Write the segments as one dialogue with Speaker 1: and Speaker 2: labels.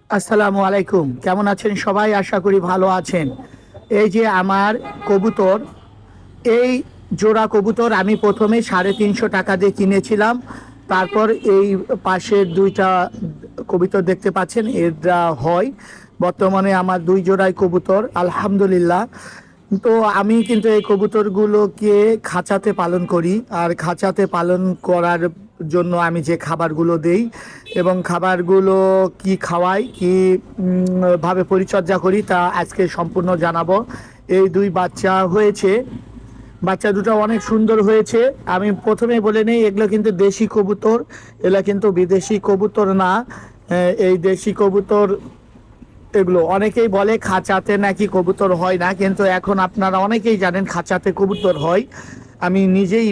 Speaker 1: আসসালামু আলাইকুম। কেমন আছেন সবাই? আশা করি ভালো আছেন। এই যে আমার কবুতর, এই জোড়া কবুতর আমি প্রথমে 350 টাকা দিয়ে কিনেছিলাম। তারপর এই পাশের দুইটা কবুতর দেখতে পাচ্ছেন, এরা হয় বর্তমানে আমার দুই জোড়াই কবুতর, আলহামদুলিল্লাহ। তো আমি কিন্তু এই কবুতরগুলোকে খাঁচাতে পালন করি, আর খাঁচাতে পালন করার জন্য আমি যে খাবারগুলো দেই এবং খাবারগুলো কি খাওয়াই, কি ভাবে পরিচর্যা করি তা আজকে সম্পূর্ণ জানাবো। এই দুই বাচ্চা হয়েছে, বাচ্চা দুটো অনেক সুন্দর হয়েছে। আমি প্রথমেই বলে নেই, এগুলো কিন্তু দেশি কবুতর, এগুলো কিন্তু বিদেশি কবুতর না। এই দেশি কবুতর, এগুলো অনেকেই বলে খাঁচাতে নাকি কবুতর হয় না, কিন্তু এখন আপনারা অনেকেই জানেন খাঁচাতে কবুতর হয়। আমি নিজেই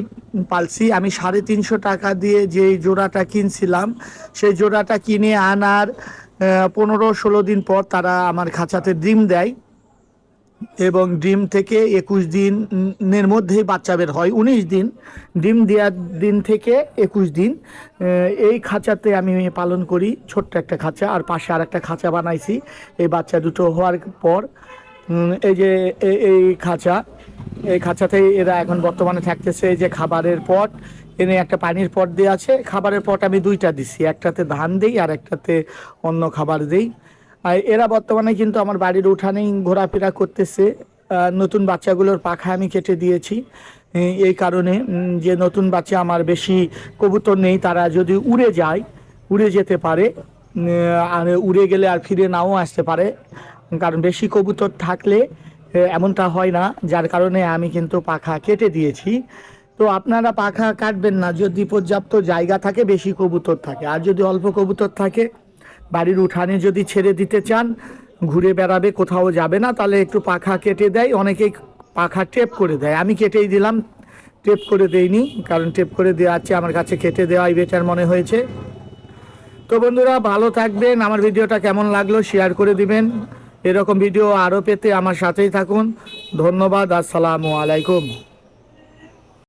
Speaker 1: পালছি। আমি 350 টাকা দিয়ে যে জোড়াটা কিনছিলাম, সেই জোড়াটা কিনে আনার 15-16 দিন পর তারা আমার খাঁচাতে ডিম দেয় এবং ডিম থেকে 21 দিনের মধ্যেই বাচ্চা বের হয়। 19 দিন, ডিম দেওয়ার দিন থেকে 21 দিন। এই খাঁচাতে আমি পালন করি, ছোট্ট একটা খাঁচা, আর পাশে আর একটা খাঁচা বানাইছি এই বাচ্চা দুটো হওয়ার পর। এই যে এই খাঁচা, এই খাঁচাতেই এরা এখন বর্তমানে থাকতেছে। এই যে খাবারের পট, এনে একটা পানির পট দেওয়া আছে। খাবারের পট আমি দুইটা দিছি, একটাতে ধান দেই আর একটাতে অন্য খাবার দেই। আর এরা বর্তমানে কিন্তু আমার বাড়ির উঠানেই ঘোরাফেরা করতেছে। নতুন বাচ্চাগুলোর পাখা আমি কেটে দিয়েছি এই কারণে যে নতুন বাচ্চা আমার বেশি কবুতর নেই, তারা যদি উড়ে যায়, উড়ে যেতে পারে, আর উড়ে গেলে আর ফিরে নাও আসতে পারে। কারণ বেশি কবুতর থাকলে এমনটা হয় না, যার কারণে আমি কিন্তু পাখা কেটে দিয়েছি। তো আপনারা পাখা কাটবেন না যদি পর্যাপ্ত জায়গা থাকে, বেশি কবুতর থাকে। আর যদি অল্প কবুতর থাকে, বাড়ির উঠানে যদি ছেড়ে দিতে চান, ঘুরে বেড়াবে, কোথাও যাবে না, তাহলে একটু পাখা কেটে দেয়। অনেকেই পাখা টেপ করে দেয়, আমি কেটেই দিলাম, টেপ করে দেইনি, কারণ টেপ করে দেওয়া আছে আমার কাছে কেটে দেওয়াই বেটার মনে হয়েছে। তো বন্ধুরা, ভালো থাকবেন। আমার ভিডিওটা কেমন লাগলো শেয়ার করে দিবেন। এরকম ভিডিও আরও পেতে আমার সাথেই থাকুন। ধন্যবাদ। আসসালামু আলাইকুম।